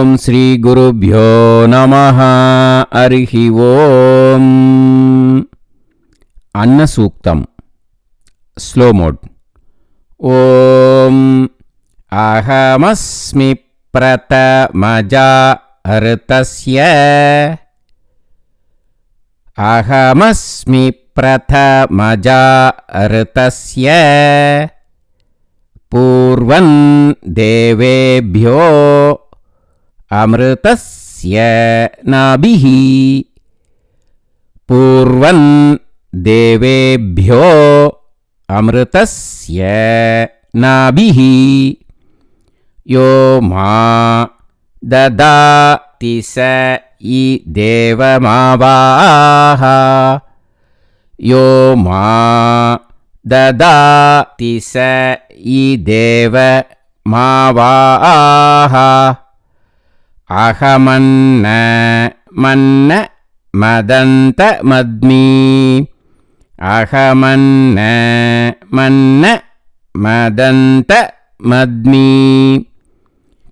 ఓం శ్రీ గురుభ్యో నమః. హరిః ఓం. అన్న సూక్తం స్లో మోడ్. ఓం అహమస్మి ప్రథమజార్తస్య అహమస్మి ప్రథమజార్తస్య పూర్వం దేవేభ్యో అమృతస్య నాభిః. పూర్వం దేవేభ్యో అమృతస్య నాభిః. యో మా దదాతి స ఈ దేవమావాహ. యో మా దదాతి స ఈ దేవమావాహ. అహమన్న మన్న మదంతమద్మి. అహమన్న మన్న మదంతమద్మి.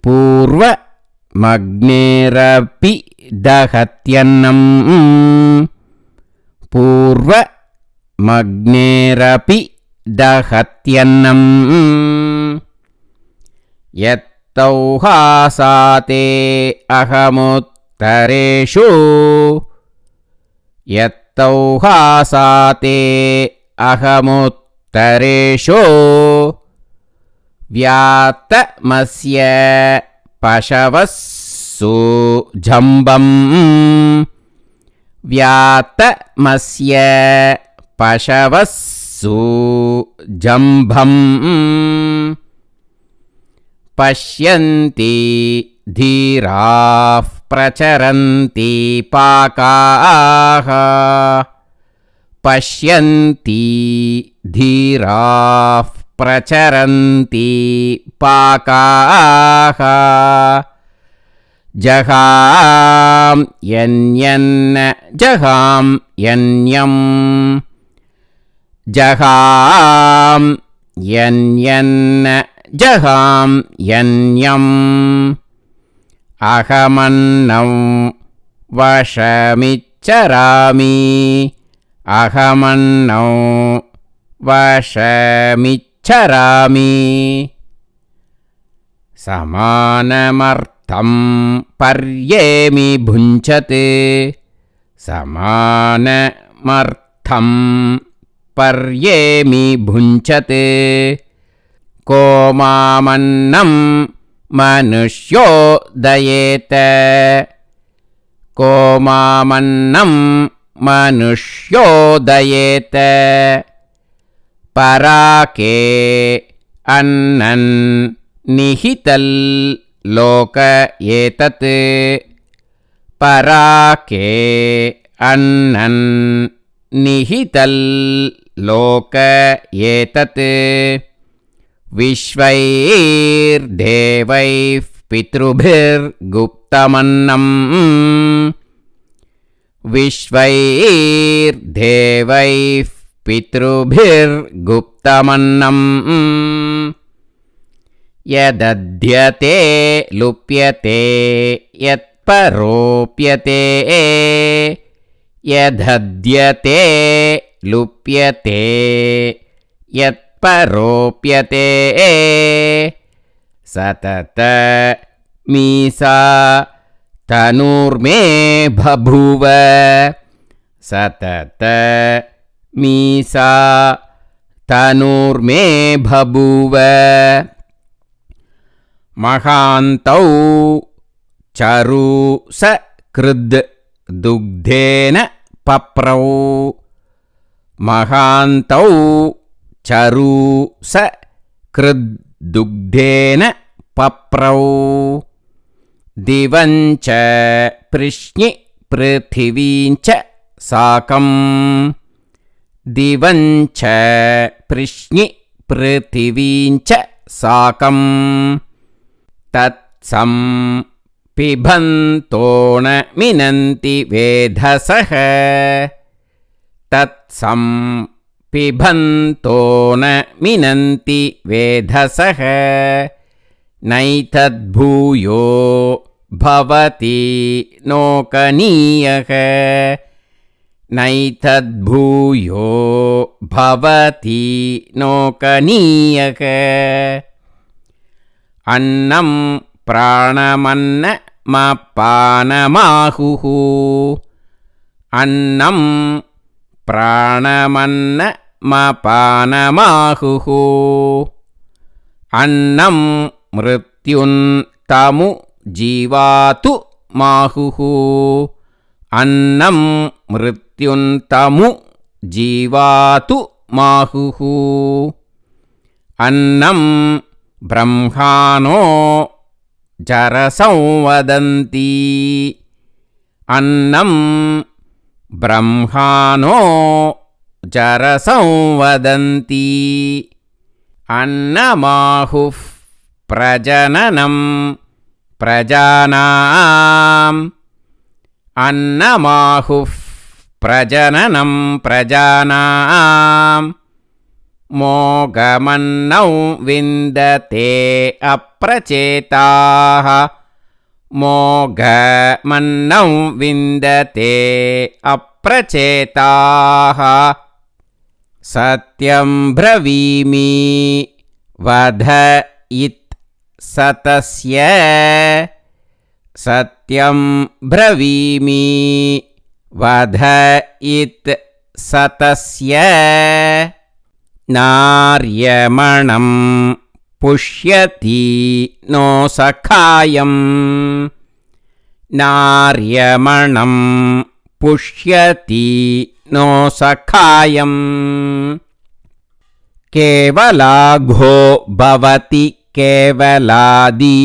పూర్వమగ్నేరపి దహత్యన్నం. పూర్వమగ్నేరపి దహత్యన్నం. యత్తౌహాసాతే అహముత్తరేషు. యత్తౌహాసాతే అహముత్తరేషు. వ్యాత్తమస్య పశవస్సు జంబం. వ్యాత్తమస్య పశవస్సు జంభం. పశ్యంతి ధీరాః ప్రచరంతి పాకాః. పశ్యంతి ధీరాః ప్రచరంతి పాకాః. జహాం యన్యన్న జహాం యన్యం. జహాం యన్యన్న జహాం యన్యం. అహమన్నం వశమిచ్చరామి. అహమన్నం వశమిచ్చరామి. సమానమర్థం పర్యేమి భుంచతే. సమానమర్థం పర్యేమి భుంచతే. కో మామన్నం మనుష్యో దయేత. కో మామన్నం మనుష్యో దయేత. పరాకే అన్నన్ నిహితల్ లోక ఏతత్. పరాకే అన్నన్ నిహితల్ లోక ఏతత్. విశ్వైర్దేవైః పితృభిర్గుప్తమన్నం. విశ్వైర్దేవైః పితృభిర్గుప్తమన్నం. యదద్యతే లుప్యతే యత్పరోప్యతే. యదద్యతే లుప్యతే యత్పరోప్యతే. సతత మీసా తనూర్మే బభూవ. సతత మీసా తనూర్మే బభూవ. మహాంతౌ చరూస కృద్ దుగ్ధేన పప్రౌ. మహాంతౌ చరూస కృద్ దుగ్ధేన పప్రౌ. దివంచ పృష్ణి పృథివీంచ సాకం. దివంచ పృష్ణి పృథివీంచ సాకం. తత్సం పిబంతోన మినంతి వేధసః. తత్సం పిబంతోన మినంతి వేధసః. నైతద్భూయో भवति नोकनीयः नैतद्भूयो भवति नोकनीयः अन्नं प्राणमन्नमपानमाहुः अन्नं प्राणमन्नमपानमाहुः अन्नं मृत्युन्तमु जीवातु माहुः अन्नं मृत्युन्तमु जीवातु माहुः अन्नं ब्रह्माणो जरसंवदन्ति अन्नं ब्रह्माणो जरसंवदन्ति अन्नमाहुः प्रजननं प्रजानाम् अन्नमाहुः प्रजननं प्रजानाम् मोघमन्नौ विन्दते अप्रचेताः मोघमन्नौ विन्दते अप्रचेताः सत्यं ब्रवीमि वद सतस्य सत्यं ब्रवीमि वद सतस्य नार्यमणं पुष्यति नो सखायम् नार्यमणं पुष्यति नो सखायम् केवलाघो भवति केवलादी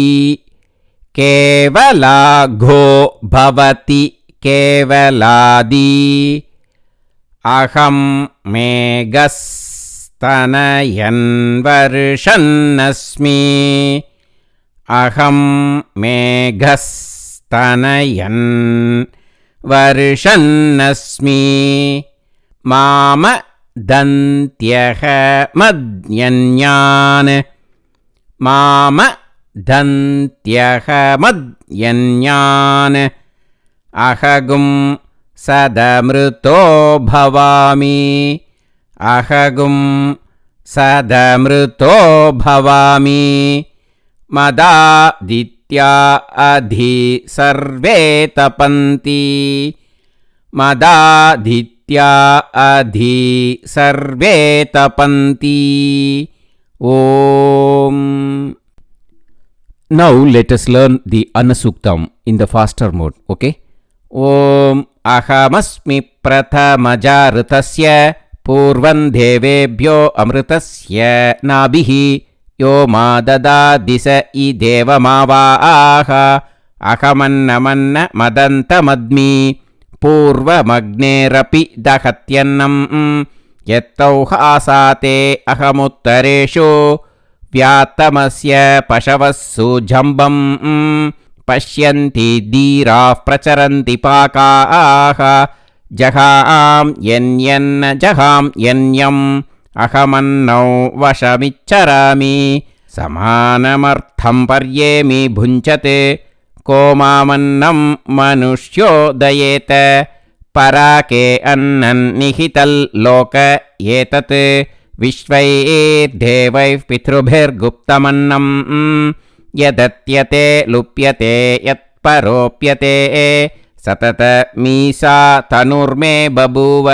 केवलाघो भवति केवलादी अहं मेघस्तनयन् वर्षन्नस्मि अहं मेघस्तनयन् वर्षन्नस्मि माम दन्त्यः मद्यन्यान् माम दन्त्यः मद्यन्यान् अहगुं सदमृतो भवामि अहगुं सदमृतो भवामि मदादित्या अधि सर्वे तपन्ति मदादित्या अधि सर्वे तपन्ति Om. Now let us learn the Annasuktam in the faster mode. Okay. Om ahamasmi prathamajarutasya purvan devebhyo amrutasya nabihi yo ma dadadisa idevamavaha ahamannamanna madantamadmi purvamagnerapi dahatyannam यत्तौहासाते अहमुत्तरेषु व्यातमस्य पशवस्सु जम्बं पश्यन्ति धीराः प्रचरन्ति पाकाः जहां यन्यन्न जहां यन्यम् अहमन्नौ वशमिच्छरामि समानमर्थं पर्येमि भुञ्जते को मामन्नं मनुष्यो दयेत पराके अन्नन् निहितल् लोक एतत् विश्वैर्देवैः पितृभिर्गुप्तमन्नं यदत्यते लुप्यते यत्परोप्यते सततमीसा तनुर्मे बभूव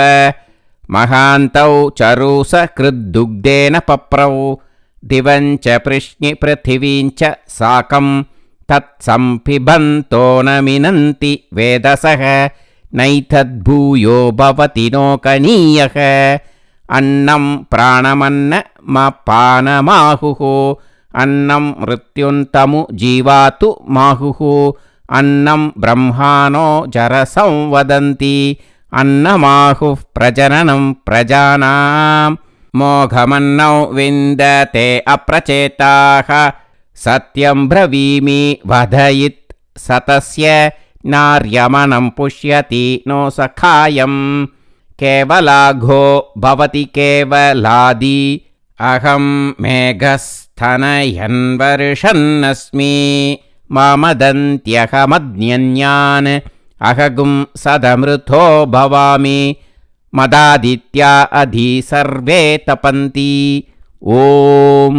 महान्तौ चरूस कृद्दुग्धेन पप्रौ दिवञ्च पृश्नि पृथिवीञ्च साकं तत्संपिबन्तो न मिनन्ति वेदसः नैतद्भूयो भवति नोकनीयः अन्नं प्राणमन्नमपानमाहुः अन्नं मृत्युन्तमु जीवातु माहुः अन्नं ब्रह्माणो जरसंवदन्ति अन्नमाहुः प्रजननं प्रजानां मोघमन्नौ विन्दते अप्रचेताः सत्यं ब्रवीमि वदयित् सतस्य नार्यमनं पुष्यति नो सखायम् केवलाघो भवति केवलादी अहं मेघस्तनयन् वर्षन्नस्मि मामदन्त्यहमज्ञन्यान् अहगुं सदमृथो भवामि मदादित्या अधि सर्वे तपन्ति. ओम